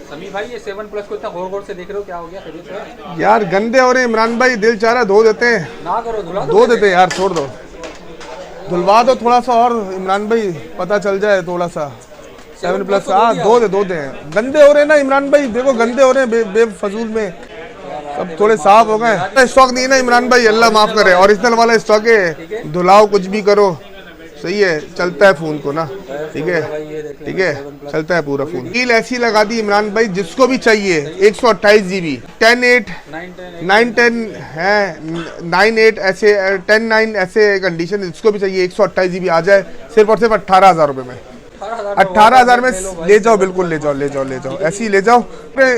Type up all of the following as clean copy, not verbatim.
समी भाई ये 7 प्लस को इतना गौर गौर से देख रहे हो, क्या हो गया? खरीद रहे यार गंदे हो रहे इमरान भाई, दिल चाह रहा धो देते हैं। ना करो, धुला धो देते हैं यार, छोड़ दो, धुलवा दो थोड़ा सा और इमरान भाई, पता चल जाए थोड़ा सा। 7 प्लस हाँ धो दे गंदे हो रहे हैं ना इमरान भाई, देखो गंदे हो रहे हैं बेफजूल में, सब थोड़े साफ हो गए। स्टॉक नहीं है ना इमरान भाई, अल्लाह माफ करे, ओरिजिनल वाला स्टॉक है, धुलाओ कुछ भी करो, सही है, चलता है फोन को ना, ठीक है, चलता है पूरा फोन। कील ऐसी लगा दी इमरान भाई, जिसको भी चाहिए 128 GB 10/8 9/10 है 9/8 ऐसे 10/9 ऐसे कंडीशन, जिसको भी चाहिए 128 GB आ जाए सिर्फ और सिर्फ 18,000 रुपए में। 18,000 में ले जाओ, बिल्कुल ले जाओ, ऐसे ही ले जाओ।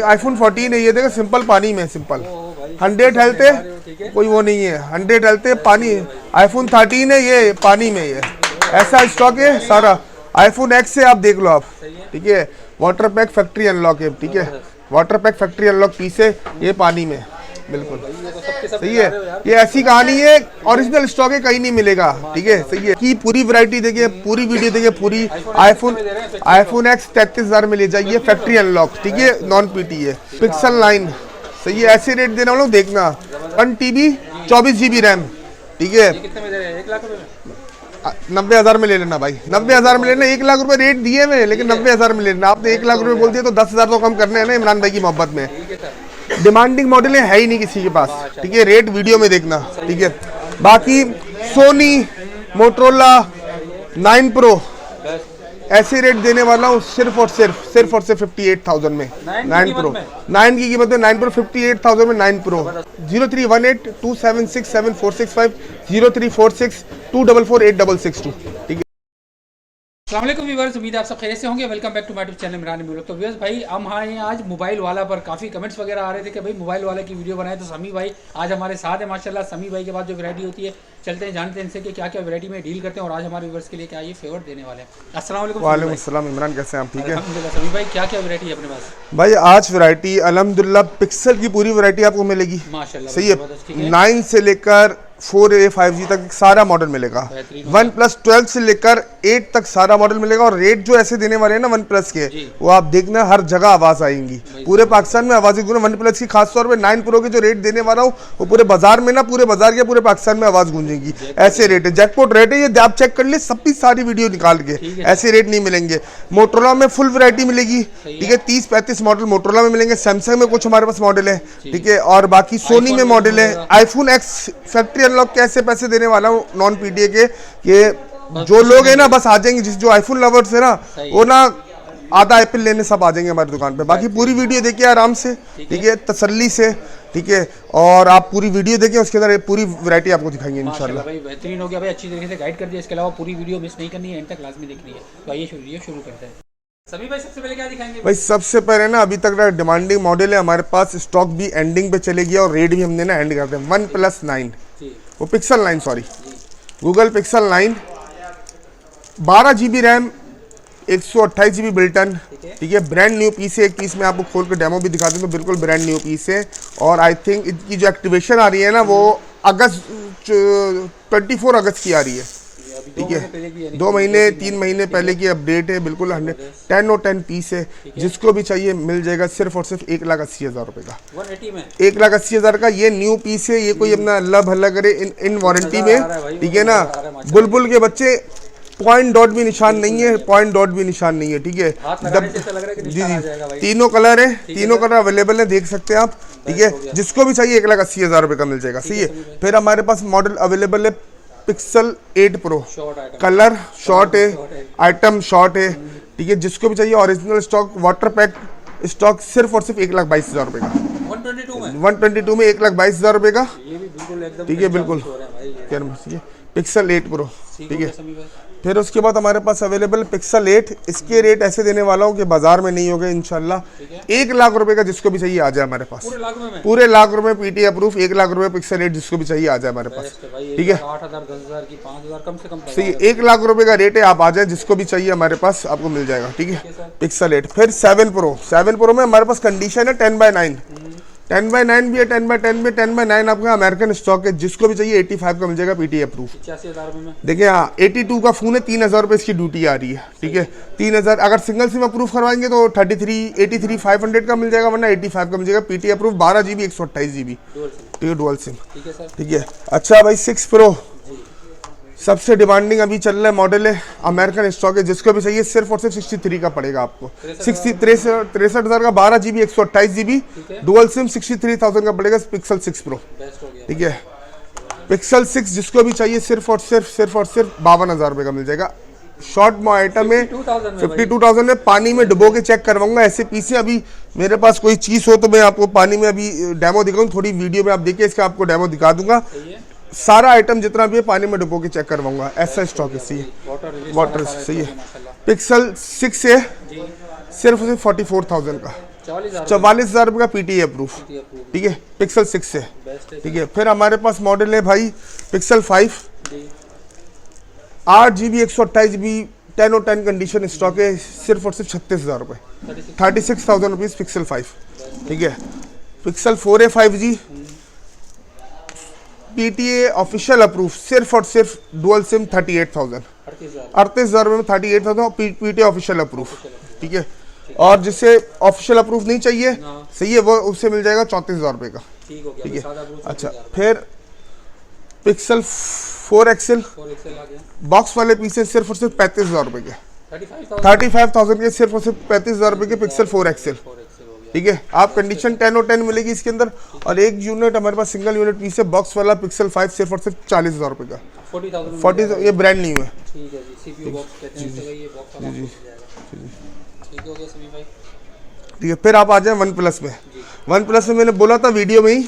आईफोन 14 है ये, देखो सिंपल पानी में, सिंपल 100 हेल्थ है, कोई वो नहीं है, 100 हेल्थ है, पानी। आईफोन 13 है ये, पानी में ये ऐसा स्टॉक है सारा। आईफोन X से आप देख लो आप, ठीक है, वाटर पैक फैक्ट्री अनलॉक है, ठीक है, water pack factory unlock piece है, ये पानी में, बिल्कुल सही है। ये ऐसी कहानी है, ओरिजिनल स्टॉक है, कहीं नहीं मिलेगा, ठीक है, सही है। की पूरी वैरायटी देखिए, पूरी वीडियो देखिए, पूरी आईफोन X 33,000 में ले जाइए, फैक्ट्री अनलॉक, ठीक है, नॉन पीटी है, पिक्सल 9, सही है। ऐसे रेट देने वालों देखना, 1 TB 24 GB रैम, ठीक है, 90,000 में ले लेना भाई, 90,000 में लेना। 1 लाख रुपए रेट दिए हुए, लेकिन 90,000 में ले लेना। आपने 1 लाख रुपए बोल दिया तो 10,000 तो कम करने हैं ना इमरान भाई की मोहब्बत में। डिमांडिंग मॉडल है ही नहीं किसी के पास, ठीक है, रेट वीडियो में देखना, ठीक है। बाकी सोनी, मोटरोला 9 Pro ऐसे रेट देने वाला हूँ सिर्फ और सिर्फ 58,000 में। 9 Pro 9 की कीमत है, 9 Pro 58,000 में 9 Pro। 0318276746 0346 244 8662, ठीक है। अस्सलाम वालेकुम व्यूअर्स, उम्मीद है आप सब खैरियत से होंगे। Welcome back to my YouTube channel Imran vlog. तो व्यूअर्स भाई हम आए हैं आज मोबाइल वाला पर, काफ़ी कमेंट्स वगैरह आ रहे थे कि भाई मोबाइल वाले की वीडियो बनाए, तो समी भाई आज हमारे साथ है माशाल्लाह। समी भाई के बाद जो वैरायटी होती है, चलते हैं जानते हैं इनसे कि क्या क्या वैरायटी में डील करते हैं और आज हमारे व्यूअर्स के लिए क्या ये फेवर देने वाले हैं। अस्सलाम वालेकुम। वालेकुम अस्सलाम इमरान, कैसे हैं आप? ठीक है अल्हम्दुलिल्लाह। समी भाई क्या क्या वैरायटी है अपने पास? भाई आज वैरायटी अल्हम्दुलिल्लाह पिक्सल की पूरी वैरायटी आपको मिलेगी माशाल्लाह, सही है। 9 से लेकर 4A 5G तक सारा मॉडल मिलेगा। OnePlus 12 से लेकर 8 तक सारा मॉडल मिलेगा। और रेट जो ऐसे देने वाले हैं ना OnePlus के, वो आप देखना हर जगह आवाज आएंगी, पूरे पाकिस्तान में आवाज गूंजे। OnePlus की खास तौर पे 9 Pro के जो रेट देने वाला हूँ, वो पूरे बाजार में ना, पूरे बाजार के पूरे पाकिस्तान में आवाज गूंजेगी। ऐसे रेट है, जैकपॉट रेट है ये, आप चेक कर ले सबकी सारी वीडियो निकाल के, ऐसे रेट नहीं मिलेंगे। मोटरोला में फुल वैरायटी मिलेगी, ठीक है, 30-35 मॉडल मोटरोला में मिलेंगे। सैमसंग में कुछ हमारे पास मॉडल है, ठीक है, और बाकी सोनी में मॉडल है। आईफोन X फैक्ट्री अनलॉक कैसे पैसे देने वाला हूँ नॉन पीटीए के जो लोग हैं ना बस आ जाएंगे, जिस जो आईफोन लवर्स है ना, वो ना आधा एप्पल लेने सब आ जाएंगे हमारी दुकान पे। बाकी पूरी वीडियो देखिए आराम से, ठीक है, तसल्ली से, ठीक है, और आप पूरी वीडियो देखें, उसके अंदर पूरी वैरायटी आपको दिखाएंगे इंशाल्लाह। भाई बेहतरीन हो गया भाई, अच्छी तरीके से गाइड कर दिया। इसके अलावा पूरी वीडियो मिस नहीं करनी है, एंड तक लाजमी देखनी है। तो आइए वीडियो शुरू करते हैं। सभी भाई सबसे पहले क्या दिखाएंगे? भाई सबसे पहले ना अभी तक डिमांडिंग मॉडल है हमारे पास, स्टॉक भी एंडिंग पे चले गया और रेट भी हमने ना एंड कर दिया। OnePlus 9 वो pixel 9 sorry Google pixel 9 12 GB RAM 128 GB built-in, ठीक है, ब्रांड न्यू पीस है। एक पीस में आपको खोल कर डेमो भी दिखा दूँ तो बिल्कुल ब्रांड न्यू पीस है। और आई थिंक इसकी जो एक्टिवेशन आ रही है ना, वो अगस्त 24 अगस्त की आ रही है, ठीक है, 2 महीने 3 महीने पहले की अपडेट है। बिल्कुल 10 और 10 पीस है, जिसको भी चाहिए मिल जाएगा सिर्फ और सिर्फ 1,80,000 रुपए का। 1,80,000 का ये न्यू पीस है। ये कोई अपना अल्लाह भला करे इन वारंटी में, ठीक है ना। बुलबुल के बच्चे पॉइंट डॉट भी निशान नहीं है, पॉइंट डॉट भी निशान नहीं है, ठीक है। जी जी तीनों कलर है, तीनों कलर अवेलेबल है, देख सकते हैं आप, ठीक है। जिसको भी चाहिए 1,80,000 रुपए का मिल जाएगा, सही है। फिर हमारे पास मॉडल अवेलेबल है पिक्सल 8 Pro, कलर शॉर्ट है, आइटम शॉर्ट है, ठीक है। जिसको भी चाहिए original stock, water pack stock सिर्फ और सिर्फ 1,22,000 रुपए का। 122 में 1,22,000 रुपए का, ठीक है, बिल्कुल पिक्सल 8 Pro, ठीक है। फिर उसके बाद हमारे पास अवेलेबल पिक्सल 8, इसके रेट ऐसे देने वाला हूँ कि बाजार में नहीं होगा इंशाल्लाह। 1 लाख रुपए का जिसको भी चाहिए आ जाए हमारे पास, पूरे लाख रुपए पीटी अप्रूव। 1 लाख रुपए पिक्सल 8 जिसको भी चाहिए आ जाए हमारे पास, ठीक है। 8,000 10,000 की 5,000 कम से कम सही, 1 लाख रुपए का रेट है, आप आ जाए, जिसको भी चाहिए हमारे पास आपको मिल जाएगा, ठीक है, पिक्सल 8। फिर 7 Pro में हमारे पास कंडीशन है 10/9, 10x9 भी है, 10x10 में 10x9 आपका अमेरिकन स्टॉक है, जिसको भी चाहिए 85 का मिल जाएगा पीटी अप्रूव। 85,000 में देखिए हाँ 82 का फ़ोन है, 3,000 रुपये इसकी ड्यूटी आ रही है, ठीक है 3,000। अगर सिंगल सिम अप्रूव करवाएंगे तो 83,500 का मिल जाएगा, वरना 85 का मिल जाएगा पीटी अप्रूव। 12 GB 128 GB, ठीक है डुअल सिम, ठीक है सर। ठीक है। अच्छा भाई 6 Pro सबसे डिमांडिंग अभी चल रहा है मॉडल है, अमेरिकन स्टॉक है, जिसको भी चाहिए सिर्फ और सिर्फ 63 का पड़ेगा आपको। 63,000 का 12 GB 128 GB डुअल सिम 63,000 का पड़ेगा पिक्सल 6 Pro, ठीक है। पिक्सल 6 जिसको भी चाहिए सिर्फ और सिर्फ 52,000 रुपये का मिल जाएगा। शॉर्ट आइटम में 52,000 में पानी में डुबो के चेक करवाऊंगा। ऐसे पीछे अभी मेरे पास कोई चीज़ हो तो मैं आपको पानी में अभी डेमो दिखाऊँ, थोड़ी वीडियो में आप देखिए, इसका आपको डेमो दिखा दूंगा। सारा आइटम जितना भी है पानी में डुबो के चेक करवाऊंगा, ऐसा स्टॉक है, सही है, वाटर सही है। पिक्सल 6 है सिर्फ 44,000 का, 44,000 रुपये का पीटी अप्रूव, ठीक है पिक्सल 6 से, ठीक है। फिर हमारे पास मॉडल है भाई पिक्सल 5, 8 GB 128 GB 10 और 10 कंडीशन स्टॉक है, सिर्फ और सिर्फ 36,000 रुपये, 36,000 रुपीज़ पिक्सल 5, ठीक है। पिक्सल 4 है 5G PTA ऑफिशियल अप्रूव, सिर्फ और सिर्फ डुअल सिम 38,000, 38,000 रुपये में 38,000 PTA ऑफिशियल अप्रूव, ठीक है। और जिसे ऑफिशियल अप्रूव नहीं चाहिए, सही है, वो उससे मिल जाएगा 34,000 रुपये का, ठीक है। अच्छा फिर पिक्सल 4 XL बॉक्स वाले पीछे सिर्फ और सिर्फ 35,000 रुपये के, 35,000 के सिर्फ और सिर्फ 35,000 रुपये के पिक्सल 4 XL, ठीक है। आप कंडीशन 10 और 10 मिलेगी इसके अंदर, और एक यूनिट हमारे पास सिंगल यूनिट पीस है बॉक्स वाला पिक्सल 5 सिर्फ और सिर्फ 40,000 रुपये का, 40,000, ये ब्रांड न्यू है, ठीक है जी। CPU बॉक्स कहते हैं इसे, ये बॉक्स वाला मिल जाएगा, ठीक हो गया समी भाई, ठीक है। फिर आप आ जाए वन प्लस में। वन प्लस में मैंने बोला था वीडियो में ही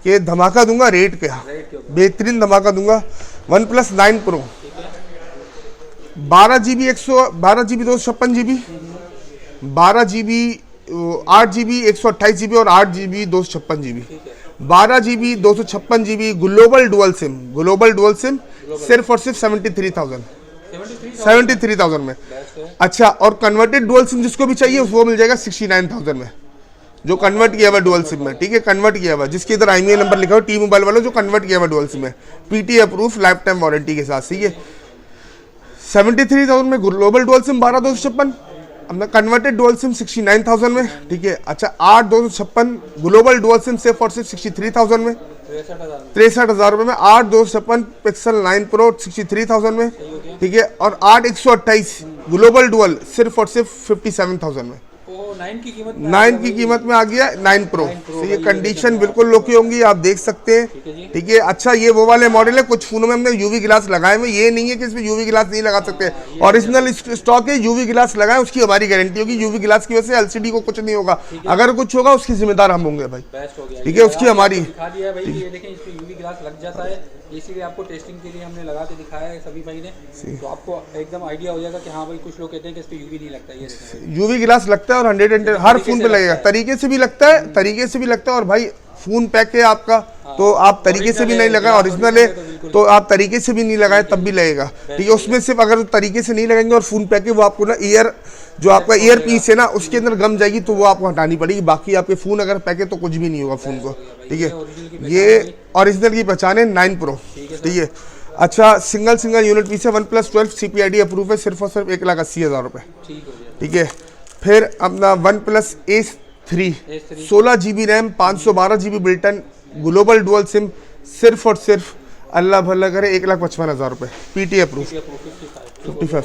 कि धमाका दूंगा, रेट क्या बेहतरीन धमाका दूंगा। One plus 9 Pro 12 GB 256 GB, 12 GB 8 GB 128 GB और 8 GB 256 GB, 12 GB 256 GB global dual SIM सिर्फ और सिर्फ 73,000 में। अच्छा और कन्वर्टेड डुअल सिम जिसको भी चाहिए वो मिल जाएगा 69,000 में, जो कन्वर्ट किया हुआ डुअल सिम में, ठीक है, कन्वर्ट किया हुआ, जिसके इधर IMEI नंबर लिखा हुआ, टी मोबाइल वाला जो कन्वर्ट किया हुआ डुअल सिम है, PT approve life time warranty के साथ, सही है। 73,000 में ग्लोबल डुअल सिम 12,256, हमने कन्वर्टेड डुअल सिम 69,000 में, ठीक है। अच्छा 8,256 ग्लोबल डुअल सिम सिर्फ और सिर्फ 63,000 में, 63,000 रुपये में 8,256 पिक्सल 9 Pro 63,000 में, ठीक है। और 8,128 ग्लोबल डुअल सिर्फ और सिर्फ 57,000 में, 9 की कीमत में आ गया 9 Pro, तो ये कंडीशन बिल्कुल लोकी होंगी, आप देख सकते हैं, ठीक है। अच्छा ये वो वाले मॉडल है, कुछ फोनों में हमने यूवी गिलास लगाए हुए, ये नहीं है कि इसमें यूवी गिलास नहीं लगा सकते, ओरिजिनल स्टॉक है, यूवी गिलास लगाए उसकी हमारी गारंटी होगी, यूवी गिलास की वजह से LCD को कुछ नहीं होगा, अगर कुछ होगा उसकी जिम्मेदार हम होंगे भाई, ठीक है, उसकी हमारी। इसीलिए आपको टेस्टिंग के लिए हमने लगा के दिखाया है सभी भाई ने, तो आपको एकदम आइडिया हो जाएगा कि हाँ भाई कुछ लोग कहते हैं कि इस पे यूवी नहीं लगता, ये यूवी गिलास लगता है और 100 हर फोन पे लगेगा, तरीके से भी लगता है, और भाई फोन पैक है आपका तो आप तरीके से भी नहीं लगाए, ओरिजिनल है तो आप तरीके से भी नहीं लगाए तब भी लगेगा, ठीक है। उसमें सिर्फ अगर तरीके से नहीं लगाएंगे और फोन पैक है वो आपको ना ईयर जो आपका ईयर पीस है ना उसके अंदर गम जाएगी तो वो आपको हटानी पड़ेगी, बाकी आपके फ़ोन अगर पैक है तो कुछ भी नहीं होगा फ़ोन को, ठीक है। ये ओरिजिनल की पहचान है 9 Pro, ठीक है। अच्छा सिंगल यूनिट पीस है, OnePlus 12 CPID अप्रूव है, सिर्फ और सिर्फ 1,80,000 रुपये, ठीक है। फिर अपना OnePlus Ace 3 16 GB RAM 512 GB built-in global dual SIM सिर्फ और सिर्फ अल्लाह भला करे 1,55,000 रुपये, PTA approve 55।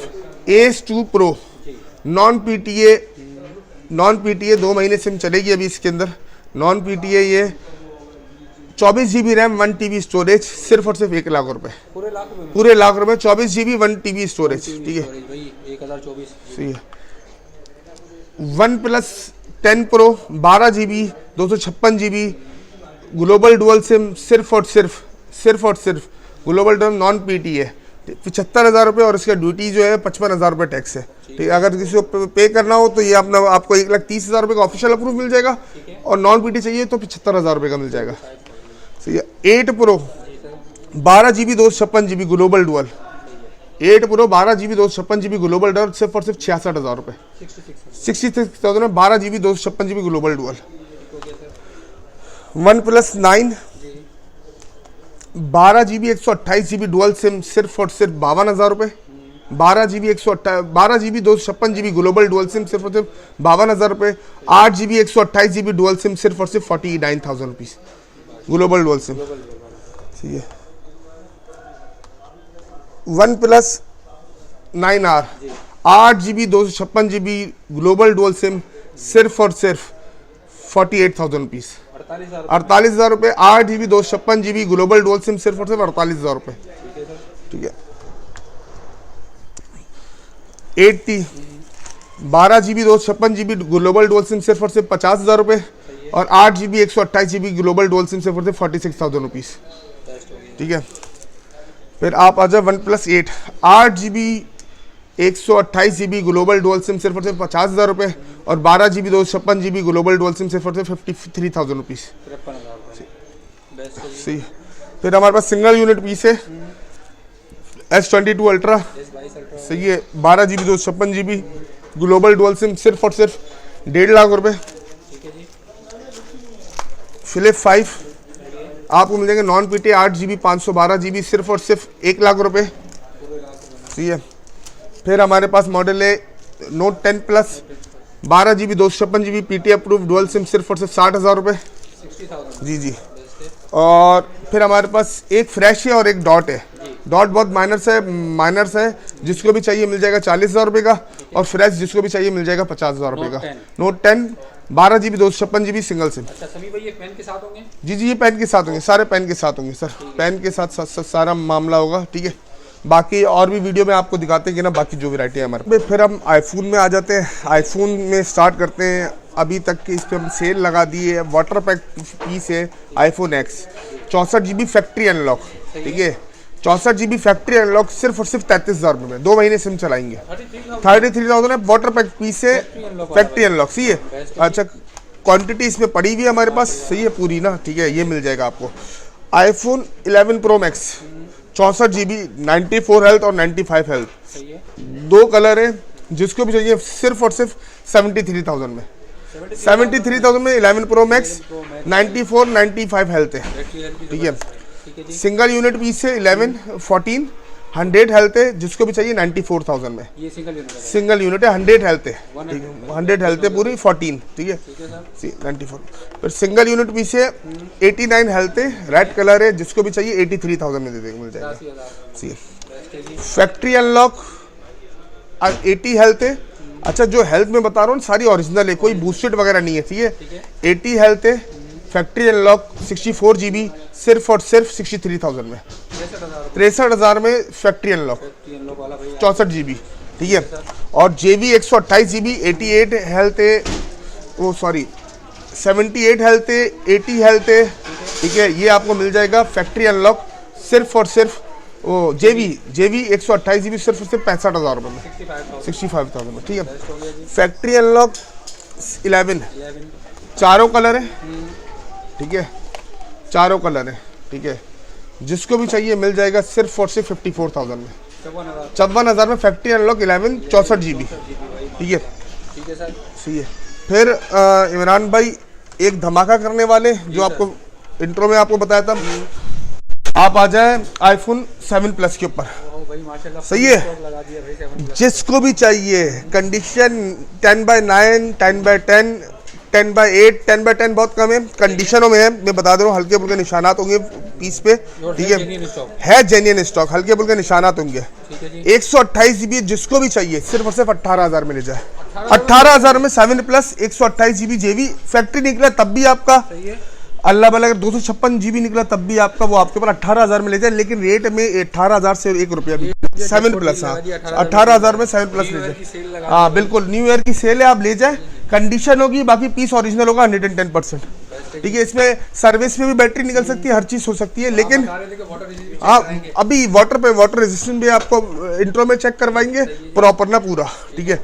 Ace 2 Pro non PTA 2 महीने सिम चलेगी अभी इसके अंदर, नॉन PTA ये 24 GB रैम 1 TB स्टोरेज सिर्फ और सिर्फ 1,00,000 रुपये, पूरे लाख रुपये 24 GB 1 TB स्टोरेज, ठीक है, 1024 सही है। OnePlus 10 Pro 12 GB 256 GB global dual SIM सिर्फ और सिर्फ ग्लोबल डुअल नॉन PTA 75,000 रुपये और इसका ड्यूटी जो है 55,000 रुपये टैक्स है, ठीक है। अगर किसी को पे करना हो तो ये अपना आपको 1,30,000 रुपये का ऑफिशियल अप्रूव मिल जाएगा, और नॉन PTA चाहिए तो 75,000 रुपये का मिल जाएगा, सही है। 8 Pro 12 GB 256 GB global dual, 8 Pro 12 GB 256 GB global dual सिर्फ और सिर्फ 66,000 रुपये, 66,000 में 12 GB 256 GB global dual. OnePlus 9 12GB 128GB dual SIM सिर्फ और सिर्फ 52,000 रुपये। 12GB 256GB global dual SIM सिर्फ और सिर्फ 52,000 रुपये। 8GB 128GB डुअल सिम सिर्फ और सिर्फ 49,000 रुपीज़ ग्लोबल डुअल सिम। ठीक है। OnePlus 9R 8GB 256GB global dual SIM सिर्फ और सिर्फ 48,000 रुपीज़ 48,000 रुपये। 8GB 256GB global dual SIM सिर्फ और सिर्फ 48,000 रुपये। ठीक है। 12GB 256GB global dual SIM सिर्फ और सिर्फ 50,000 रुपये और 8GB 128GB global dual SIM सिर्फ और सिर्फ 46,000 रुपीज़। ठीक है। फिर आप आ जाओ OnePlus 8 8GB 128GB global dual SIM सिर्फ और सिर्फ 50,000 रुपये और 12GB 256GB global dual SIM सिर्फ और सिर्फ 53,000 रुपीज़। सही। फिर हमारे पास सिंगल यूनिट पीस है S22 अल्ट्रा। सही है। 12GB 256GB global dual SIM सिर्फ और सिर्फ 1.5 लाख रुपए। Flip 5 आपको मिल जाएंगे नॉन पीटी 8GB 512GB सिर्फ और सिर्फ 1 लाख रुपए। सही है। फिर हमारे पास मॉडल है Note 10 plus 12GB 256GB PT approve dual SIM सिर्फ और सिर्फ 60,000 रुपये। जी। और फिर हमारे पास एक फ्रेश है और एक डॉट है। डॉट बहुत माइनर्स है जिसको भी चाहिए मिल जाएगा 40,000 रुपये का और फ्रेश जिसको भी चाहिए मिल जाएगा 50,000 रुपये का। Note 10 12GB 256GB single SIM. अच्छा सभी भाई ये पेन के साथ होंगे? जी ये पेन के साथ होंगे, सारे पेन के साथ होंगे सर। पेन के साथ सारा मामला होगा। ठीक है। बाकी और भी वीडियो में आपको दिखाते हैं कि ना बाकी जो वैरायटी है हमारे। फिर हम आईफोन में आ जाते हैं। आईफोन में स्टार्ट करते हैं। अभी तक की इस पर हम सेल लगा दी है। वाटर पैक पीस है iPhone X 64GB factory unlock. ठीक है। 64GB फैक्ट्री अनलॉक सिर्फ और सिर्फ 33,000 रुपये में 2 महीने सिम चलाएंगे। 33,000 है। वाटर पैक पीस है फैक्ट्री अनलॉक। सही है। अच्छा क्वांटिटी इसमें पड़ी हुई है हमारे पास। सही है पूरी ना। ठीक है। ये मिल जाएगा आपको। iPhone 11 Pro Max 64GB 94 health और 95 हेल्थ 2 कलर है। जिसको भी चाहिए सिर्फ और सिर्फ 73,000 में 73,000 में 11 Pro Max 94 95 हेल्थ है। ठीक है। सिंगल यूनिट पीस है 11 14 100 हेल्थ है। जिसको भी चाहिए 94,000 में। ये सिंगल यूनिट है 100 हेल्थ है। 100 हेल्थ है पूरी 14। ठीक है। 94। फिर सिंगल यूनिट पीस है 89 हेल्थ है। रेड कलर है। जिसको भी चाहिए 83,000 में दे देंगे मिल जाएगा। फैक्ट्री अनलॉक 80 हेल्थ है। अच्छा जो हेल्थ में बता रहा हूँ सारी ओरिजिनल है, कोई बूस्टेड वगैरह नहीं है। ठीक है। 80 हेल्थ है। फैक्ट्री अनलॉक 64GB सिर्फ और सिर्फ 63,000 में 63,000 में फैक्ट्री अनलॉक 64GB। ठीक है। और JV 128GB 88 हेल्थ है। वो सॉरी 78 हेल्थ है 80 हेल्थ है। ठीक है। ये आपको मिल जाएगा फैक्ट्री अनलॉक सिर्फ और सिर्फ वो JV 128GB सिर्फ और सिर्फ 65,000 रुपये में 65,000 में। ठीक है। फैक्ट्री अनलॉक 11 चारों कलर है। ठीक है। चारों कलर है। ठीक है। जिसको भी चाहिए मिल जाएगा सिर्फ और सिर्फ 54,000 में 54,000 में फैक्ट्री अनलॉक 11 64GB। ठीक है। सही है। फिर इमरान भाई एक धमाका करने वाले जो आपको इंट्रो में आपको बताया था। आप आ जाए iPhone 7 प्लस के ऊपर। सही है। जिसको भी चाहिए कंडीशन 10/9 10/10 10/8 10/10 बहुत कम है। कंडीशनों में है मैं बता दे रहा हूँ। हल्के फुल्के निशानात होंगे पीस पे। ठीक है जेन्युइन स्टॉक। हल्के फुल्के निशानात होंगे। 128GB जिसको भी चाहिए सिर्फ और सिर्फ 18,000 में ले जाए। 18,000 में 7 प्लस 128GB JV फैक्ट्री निकला तब भी आपका अल्लाह भला। अगर 256GB निकला तब भी आपका वो आपके ऊपर 18,000 में ले जाए। लेकिन रेट में 18,000 से 1 रुपया भी 7 प्लस। हाँ 18,000 में 7 प्लस ले जाए। हाँ बिल्कुल न्यू ईयर की सेल है। आप ले जाए। कंडीशन होगी बाकी पीस ओरिजिनल होगा 110%। ठीक है। इसमें सर्विस में भी बैटरी निकल सकती है, हर चीज़ हो सकती है। लेकिन हाँ अभी वाटर रेजिस्टेंट भी आपको इंट्रो में चेक करवाएंगे प्रॉपर ना पूरा। ठीक है।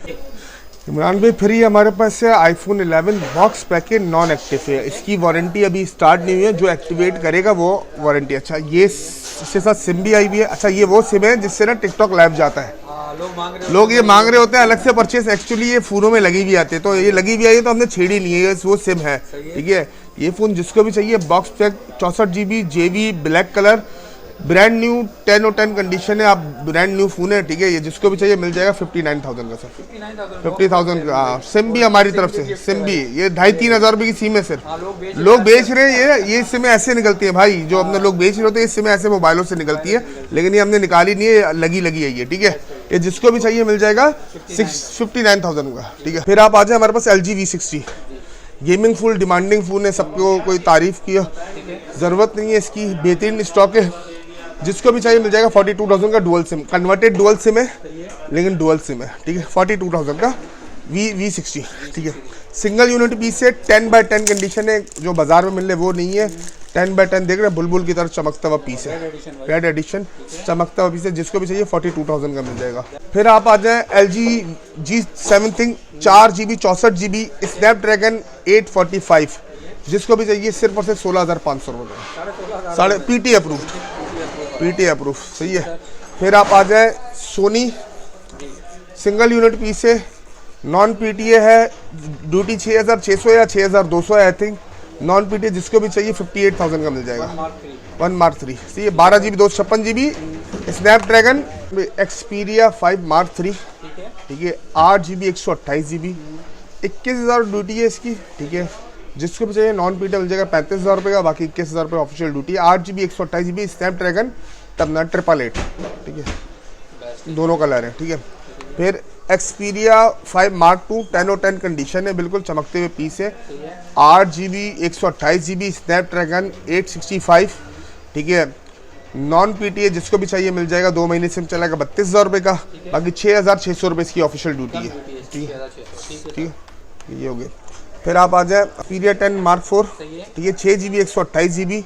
इमरान भाई फिर ये हमारे पास है iPhone 11 box packet non active है। इसकी वारंटी अभी स्टार्ट नहीं हुई है। जो एक्टिवेट करेगा वो वारंटी। अच्छा ये इसके साथ सिम भी आई हुई है। अच्छा ये वो सिम है जिससे ना टिकटॉक लाइव जाता है। लोग ये मांग रहे होते हैं अलग से परचेस। एक्चुअली ये फ़ोनों में लगी भी आती है तो ये लगी भी आई है तो हमने छेड़ी नहीं है। वो सिम है। ठीक है। ये फ़ोन जिसको भी चाहिए box pack 64GB JB black colour, brand new 10 और 10 कंडीशन है, आप ब्रांड न्यू फ़ोन है, ठीक है। ये जिसको भी चाहिए मिल जाएगा 59,000 का सर, 50,000 का। सिम भी हमारी तरफ से, सिम भी ये 2,500-3 हज़ार रुपये की सिम है सर। लोग बेच रहे हैं ये सिमें ऐसे निकलती है भाई, जो अपने लोग बेच रहे होते हैं ये सिमें ऐसे मोबाइलों से निकलती है, लेकिन ये हमने निकाली नहीं है, लगी है ये, ठीक है। ये जिसको भी चाहिए मिल जाएगा 59,000 का, ठीक है। फिर आप आ जाए हमारे पास LG V60 gaming full demanding phone है, सबको कोई तारीफ़ की ज़रूरत नहीं है, इसकी बेहतरीन स्टॉक है। जिसको भी चाहिए मिल जाएगा 42,000 का dual SIM, converted dual SIM है लेकिन डुअल सिम है, ठीक है। 42,000 का V60, ठीक है। सिंगल यूनिट पीस है, 10x10 कंडीशन है, जो बाजार में मिल रहे वो नहीं है। 10x10 देख रहे हैं, बुलबुल की तरह चमकता हुआ पीस है, रेड एडिशन चमकता हुआ पीस है। जिसको भी चाहिए 42,000 का मिल जाएगा। फिर आप आ जाएँ LG G7 thing 4GB 64GB Snapdragon 845, जिसको भी चाहिए सिर्फ और सिर्फ 16,500 रुपये, साढ़े पीटी अप्रूव, सही है। फिर आप आ जाए सोनी सिंगल यूनिट पीस है, नॉन PTA है, ड्यूटी 6,600 या 6,200 है आई थिंक, नॉन PTA। जिसको भी चाहिए 58,000 का मिल जाएगा, 1 Mark 3, सही है। 12GB 256GB Snapdragon Xperia 5 Mark 3, ठीक है। 8GB 128GB 21,000 ड्यूटी है इसकी, ठीक है। जिसको भी चाहिए नॉन PTA मिल जाएगा 35,000 रुपये का, बाकी 21,000 रुपये official duty. 8GB 128GB Snapdragon तब ना 888, ठीक है, दोनों कलर हैं, ठीक है। फिर एक्सपीरिया 5 Mark 2 10 और 10 कंडीशन है, बिल्कुल चमकते हुए पीस है। 8GB 128GB स्नैपड्रैगन 865, ठीक है, नॉन PTA। जिसको भी चाहिए मिल जाएगा, 2 महीने सिम चलेगा 32,000 रुपये का, बाकी 6,600 रुपये इसकी ऑफिशियल ड्यूटी है, ठीक है, ये हो गया। फिर आप आ जाए एक्सपीरिया 10 Mark 4, ठीक है, 6GB 128GB,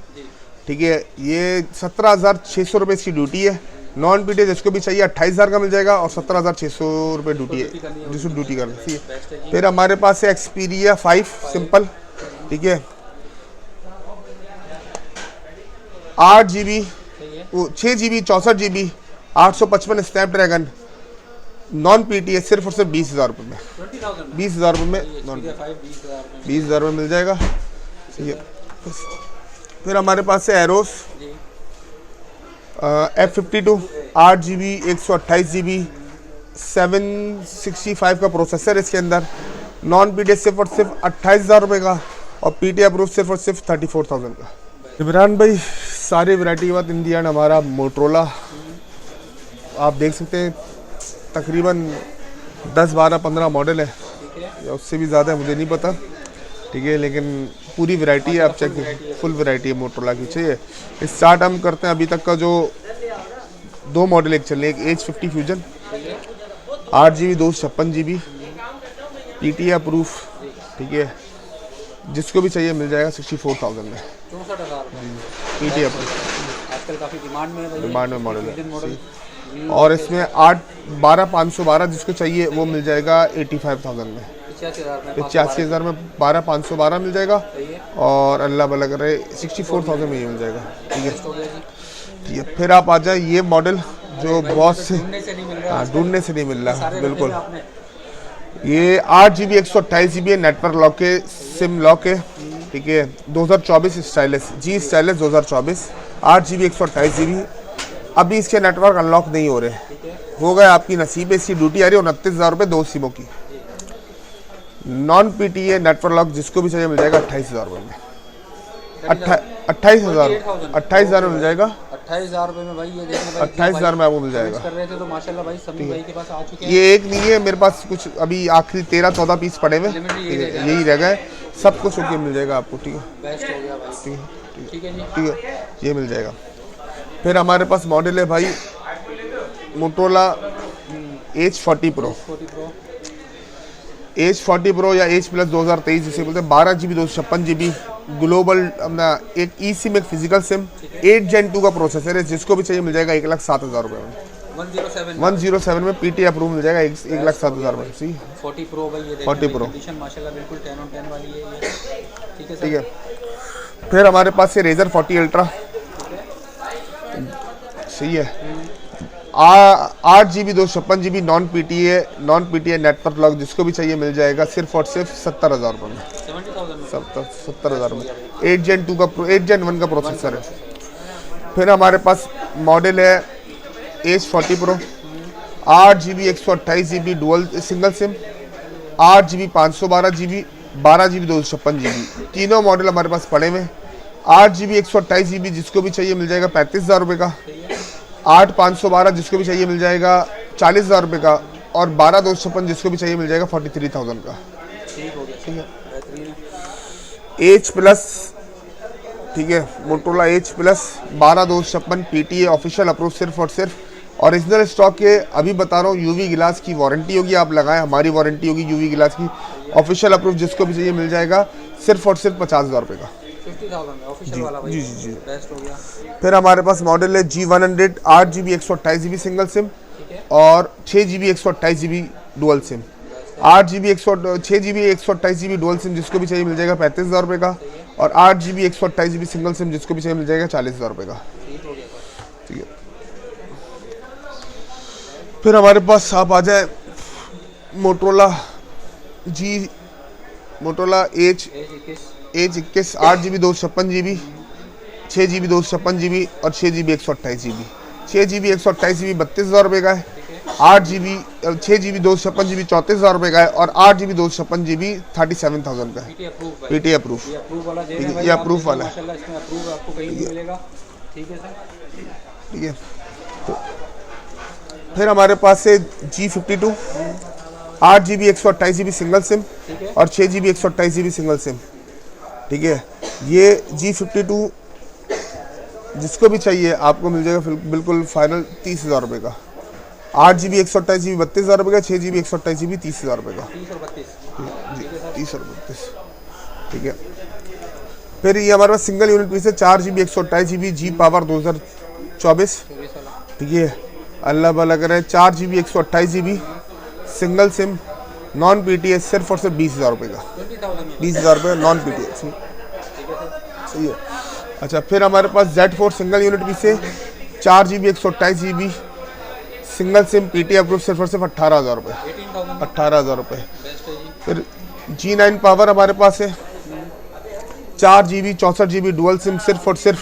ठीक है, ये 17,600 रुपये इसकी ड्यूटी है। नॉन PTA जिसको भी चाहिए 28,000 का मिल जाएगा और 17,600 रुपये ड्यूटी है, जिसको ड्यूटी करनी, ठीक है। फिर हमारे पास है एक्सपीरिया 5 सिंपल, ठीक है, 8GB 6GB 64GB 855 Snapdragon non PTA सिर्फ और सिर्फ 20,000 रुपये में, 20,000 रुपये में नॉन 20,000 में मिल जाएगा, ठीक है। फिर हमारे पास है एरोस F52 8GB 128GB 765 का प्रोसेसर इसके अंदर, नॉन PTA सिर्फ और सिर्फ 28,000 रुपये का और PTA अप्रूव सिर्फ और सिर्फ 34,000 का। इमरान भाई सारी वैरायटी के बाद इन दी एंड हमारा मोटरोला आप देख सकते हैं, तकरीबन 10, 12, 15 मॉडल है या उससे भी ज़्यादा है, मुझे नहीं पता, ठीक है, लेकिन पूरी वैरायटी है। आप चेक, फुल वैरायटी है मोटरोला की, चाहिए। स्टार्ट हम करते हैं अभी तक का जो 2 मॉडल एक चले, एक H50 fusion 8GB 256GB PTA approve, ठीक है। जिसको भी चाहिए मिल जाएगा 64,000 में, 64,000 PTA अप्रूव, आजकल काफ़ी डिमांड में मॉडल है। और इसमें 12,512 जिसको चाहिए वो मिल जाएगा 85,000 में, 85,000 में 12,512 मिल जाएगा और अल्लाह भला करे 64,000 में ये मिल जाएगा, ठीक है, ठीक है। फिर आप आ जाए ये मॉडल जो बहुत से ढूंढने से नहीं मिल रहा, बिल्कुल। ये 8GB 128GB नेटवर्क लॉक के सिम लॉक है, ठीक है, 2024 stylish G stylish 2024 8GB 128GB। अभी इसके नेटवर्क अनलॉक नहीं हो रहे, हो गए आपकी नसीब है। इसकी ड्यूटी आ रही है 29,000 रुपये 2 सिमों की। नॉन PTA नेटवर्क लॉक जिसको भी चाहिए मिल जाएगा 28,000 रुपये में, 28,000 में मिल जाएगा, 28,000 रुपये में भाई। ये देखना 28,000 में आपको मिल जाएगा। कर रहे थे तो माशाल्लाह भाई समी भाई के पास आ चुके हैं। ये एक नहीं है मेरे पास, कुछ अभी आखिरी 13-14 पीस पड़े हुए, यही रह गए, सब कुछ ओके मिल जाएगा आपको, ठीक है, बेस्ट हो गया भाई, ठीक है जी, ठीक है, ये मिल जाएगा। फिर हमारे पास मॉडल है भाई Motorola H40 Pro, H40 Pro या H Plus 2023 जिसे बोलते हैं, 12GB 256GB ग्लोबल अपना एक ई सिम, एक फिजिकल सिम, 8 Gen 2 का प्रोसेसर है। जिसको भी चाहिए मिल जाएगा 1,07,000 रुपये में, 107 में PTA अप्रूव मिल जाएगा 1,07,000 में, सी 40 Pro भाई। ये 40 Pro कंडीशन माशाल्लाह बिल्कुल 10 on 10 वाली है ये, ठीक है, ठीक है। फिर हमारे पास है Razer 40 Ultra, सही है, 8GB 256GB non PTA network lock. जिसको भी चाहिए मिल जाएगा सिर्फ और सिर्फ 70,000 रुपये में, 70,000 में 8 Gen 2 का 8 Gen 1 का प्रोसेसर है। फिर हमारे पास मॉडल है H40 Pro, 8GB 128GB dual single SIM, 8GB 512GB, 12GB 256GB, तीनों मॉडल हमारे पास पड़े हुए हैं। 8GB 128GB जिसको भी चाहिए मिल जाएगा 35,000 रुपये का, 8 512 जिसको भी चाहिए मिल जाएगा 40,000 रुपये का, और 12 256 जिसको भी चाहिए मिल जाएगा 43,000 का। ठीक है, H प्लस, ठीक है, Motorola H plus 12 256 PTA official approve, सिर्फ और सिर्फ ओरिजिनल स्टॉक के। अभी बता रहा हूँ, यूवी गिलास की वारंटी होगी, आप लगाएं, हमारी वारंटी होगी यूवी गिलास की, ऑफिशियल अप्रूव जिसको भी चाहिए मिल जाएगा सिर्फ और सिर्फ 50,000 रुपये का। 50,000 में ऑफिशियल वाला भाई, जी बेस्ट हो गया। फिर हमारे पास मॉडल है G100, 8GB 128GB single SIM और 6GB 128GB dual SIM. 6GB 128GB dual SIM जिसको भी चाहिए मिल जाएगा 35,000 रुपये का, और 8GB 128GB सिंगल सिम जिसको भी चाहिए मिल जाएगा 40,000 रुपये का। ठीक है, फिर हमारे पास आप आ जाए Motorola H21, 8GB 256GB, 6GB 256GB और 6GB 128GB। 6GB 128GB 32,000 रुपये का है, 6GB 256GB 34,000 रुपये का है, और 8GB 256GB 37,000 का है। पीटी अप्रूव, ये अप्रूव वाला है। ठीक है, फिर हमारे पास है G52, 8GB 128GB single SIM और 6GB 128GB सिंगल सिम। ठीक है, ये G52 जिसको भी चाहिए आपको मिल जाएगा बिल्कुल फाइनल 30,000 रुपये का। 8GB 128GB 32,000 रुपये का, 6GB 128GB 30,000 रुपये का। 30 और 32। ठीक है, फिर ये हमारे पास सिंगल यूनिट पीस है 4GB 128GB G पावर 2024। ठीक है, अल्लाह भला करे, 4GB 128GB single SIM non PTA सिर्फ और सिर्फ 20,000 रुपये का। 20,000 रुपये नॉन PTA। सही है। अच्छा, फिर हमारे पास Z4 सिंगल यूनिट पीस है 4GB 128GB single SIM PTA approve, सिर्फ और सिर्फ 18,000 रुपये। 18,000 रुपये। फिर G9 पावर हमारे पास है 4GB 64GB डुअल सिम, सिर्फ और सिर्फ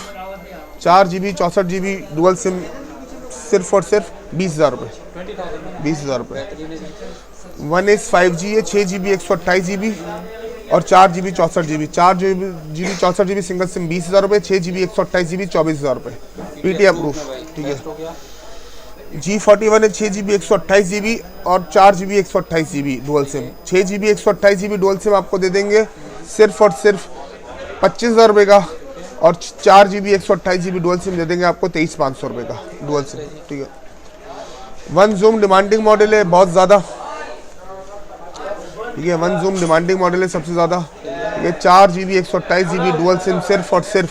4GB 64GB डुअल सिम, सिर्फ और सिर्फ 20,000 रुपये। 20,000 रुपये। 1S 5G है 6GB 128GB और 4GB 64GB। 4GB 64GB single SIM 20,000 रुपये, 6GB 128GB 24,000 रुपये। PTA approve. ठीक है, G41 है 6GB 128GB और 4GB 128GB dual SIM. 6GB 128GB dual SIM आपको दे देंगे सिर्फ और सिर्फ 25,000 रुपये का, और 4GB 128GB डुअल सिम दे देंगे आपको 23,500 रुपये का डुअल सिम। ठीक है, वन जूम डिमांडिंग मॉडल है बहुत ज़्यादा। ठीक है, वन जूम डिमांडिंग मॉडल है सबसे ज़्यादा। ये 4GB 128GB डुअल सिम सिर्फ और सिर्फ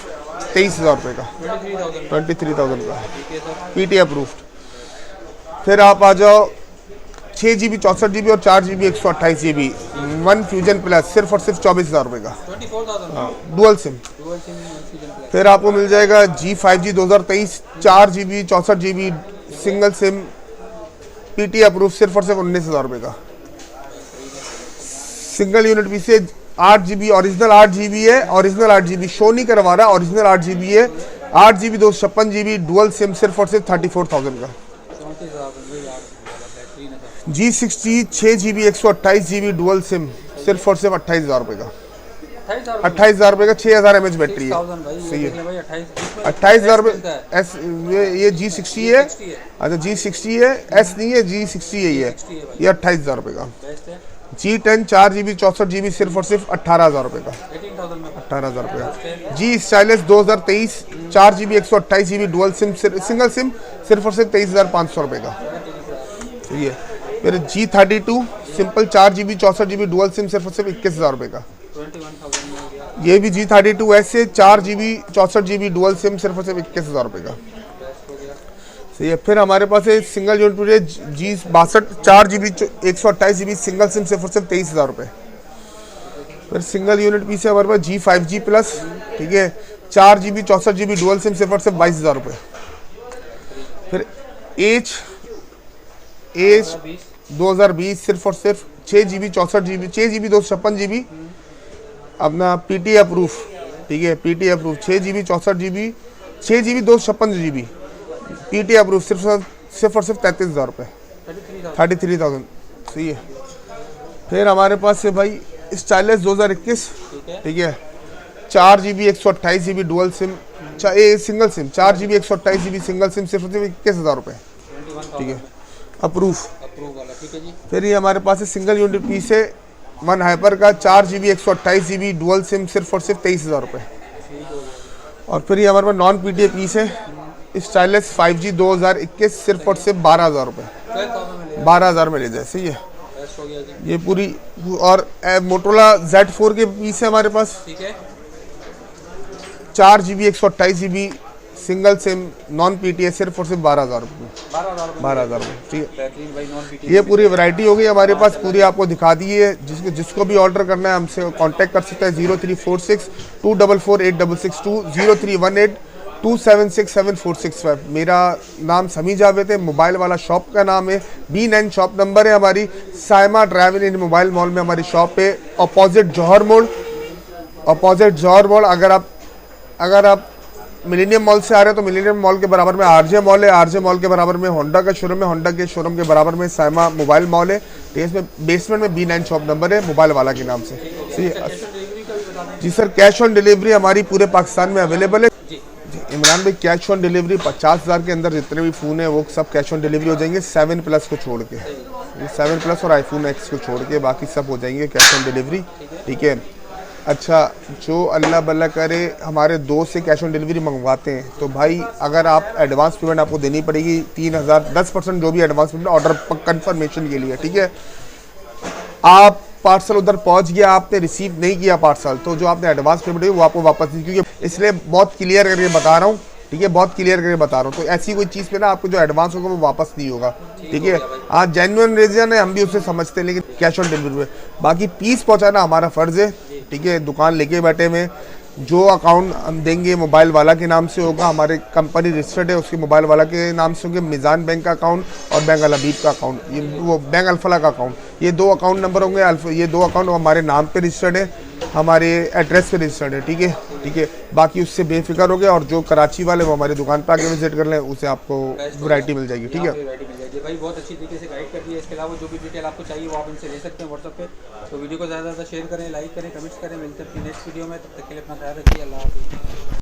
23,000 रुपये का, 23,000 का, PTA अप्रूव्ड। फिर आप आ जाओ 6GB 64GB और 4GB 128GB one fusion plus, सिर्फ और सिर्फ 24,000 रुपये का डुअल सिम। फिर आपको मिल जाएगा G5G 2023 4GB 64GB single SIM PTA approve, सिर्फ और सिर्फ 19,000 रुपये का। सिंगल यूनिट पीस है 8GB, ओरिजिनल 8GB है, ओरिजिनल 8GB शो नहीं करवा रहा, ओरिजिनल 8GB है, 8GB 256GB डुअल सिम, सिर्फ और सिर्फ 34,000 का। G60 6GB 128GB dual SIM, सिर्फ और सिर्फ 28,000 रुपये का। 28,000 रुपये का, 6,000 mAh बैटरी है। सही है, 28,000 रुपये। ये G60 है। अच्छा, G60 है, S नहीं है, G60 है ये 28,000 रुपये का। G10 4GB 64GB सिर्फ और सिर्फ 18,000 रुपये का। 18,000 रुपये का। G stylish 2023 4GB 128GB dual SIM single SIM, सिर्फ और सिर्फ 23,500 रुपये का। सही है। फिर G32 simple 4GB 64GB dual SIM, सिर्फ और सिर्फ 21,000 रुपये का। ये भी G32S है 4GB 64GB डुअल सिम, सिर्फ और सिर्फ 21,000 रुपये का। सही है। फिर हमारे पास है single unit G62 4GB 128GB single SIM, सिर्फ और सिर्फ 23,000 रुपये। फिर सिंगल यूनिट पीस है हमारे पास G5G प्लस। ठीक है, 4GB 64GB डुअल सिम, सिर्फ और सिर्फ 22,000 रुपये। फिर H 2020 सिर्फ और सिर्फ 6GB 256GB अपना पीटी अप्रूफ, ठीक है, PT approve 6 GB 64 GB 6 GB 256 GB PT approve सिर्फ और सिर्फ 33,000 रुपये, 33,000, सही है। फिर हमारे पास है भाई स्टाइलिश 2021, ठीक है, 4 GB 128 GB dual SIM, single SIM 4 GB 128 GB single SIM सिर्फ 21,000 रुपये, ठीक है, अप्रूफ वाला, ठीक है जी। फिर ये हमारे पास है सिंगल यूनिट पीस है वन हाइपर का 4 GB 128 GB डुअल सिम सिर्फ और सिर्फ 23,000 रुपये। और फिर ये हमारे पास नॉन पीटीए पीस है स्टाइलिश 5G 2021 सिर्फ और सिर्फ 12,000 रुपये, 12,000 में ले जाए, सही है। ये पूरी और मोटोरोला Z4 के पीस है हमारे पास, ठीक है, 4 GB 128 GB single SIM non PTA सिर्फ और सिर्फ 12,000 रुपये, 12,000 रुपये, ठीक है। ये पूरी वैरायटी हो गई हमारे पास, पूरी आपको दिखा दी है। जिसको भी ऑर्डर करना है हमसे कांटेक्ट कर सकते हैं 0346 244 8662 0318 276 7465। मेरा नाम समी जावेद है, मोबाइल वाला शॉप का नाम है, B9 शॉप नंबर है हमारी, साइमा ड्राइव इन मोबाइल मॉल में हमारी शॉप है, अपोजिट जौहर मोड़, अपोजिट जौहर मोड़। अगर आप मिलेनियम मॉल से आ रहे हैं तो मिलेनियम मॉल के बराबर में आरजे मॉल है, आरजे मॉल के बराबर में होंडा का शोरूम है, होंडा के शोरूम के बराबर में साइमा मोबाइल मॉल है, इसमें बेसमेंट में B9 शॉप नंबर है मोबाइल वाला के नाम से। जी सर, कैश ऑन डिलीवरी हमारी पूरे पाकिस्तान में अवेलेबल है। इमरान भाई कैश ऑन डिलीवरी 50,000 के अंदर जितने भी फ़ोन है वो सब कैश ऑन डिलीवरी हो जाएंगे, 7+ को छोड़ के, 7+ और iPhone X को छोड़ के बाकी सब हो जाएंगे कैश ऑन डिलीवरी, ठीक है। अच्छा, जो अल्लाह बल्ला करे हमारे दोस्त से कैश ऑन डिलीवरी मंगवाते हैं तो भाई अगर आप एडवांस पेमेंट आपको देनी पड़ेगी 3,000, 10% जो भी एडवांस पेमेंट ऑर्डर कंफर्मेशन के लिए, ठीक है। आप पार्सल उधर पहुंच गया, आपने रिसीव नहीं किया पार्सल, तो जो आपने एडवांस पेमेंट है वो आपको वापस नहीं, क्योंकि इसलिए बहुत क्लियर करके बता रहा हूँ, ठीक है, बहुत क्लियर करके बता रहा हूँ। तो ऐसी कोई चीज़ पे ना आपको जो एडवांस होगा वो वापस नहीं होगा, ठीक है। हाँ, जेन्युइन रीजन है, हम भी उसे समझते हैं, लेकिन कैश ऑन डिलीवरी पे बाकी पीस पहुँचाना हमारा फ़र्ज़ है, ठीक है। दुकान लेके बैठे में जो अकाउंट हम देंगे मोबाइल वाला के नाम से होगा, हमारे कंपनी रजिस्टर्ड है उसके मोबाइल वाला के नाम से होंगे, मिज़ान बैंक का अकाउंट और बैंक अल हबीब का अकाउंट, ये वो बैंक अल्फला का अकाउंट, ये 2 अकाउंट नंबर होंगे। ये 2 अकाउंट हमारे नाम पे रजिस्टर्ड है, हमारे एड्रेस पे रजिस्टर्ड है, ठीक है, ठीक है। बाकी उससे बेफिक्र हो गया, और जो कराची वाले वो हमारी दुकान पे आके विजिट कर लें, उसे आपको वैरायटी मिल जाएगी, ठीक है। भाई बहुत अच्छी तरीके से गाइड कर दिया। इसके अलावा जो भी डिटेल आपको चाहिए वो आप इनसे ले सकते हैं व्हाट्सएप पे। तो वीडियो को ज़्यादा से ज़्यादा शेयर करें, लाइक करें, कमेंट्स करें। मिलते हैं नेक्स्ट वीडियो में, तब तक के लिए अपना ख्याल रखिए। अल्लाह हाफ़िज़।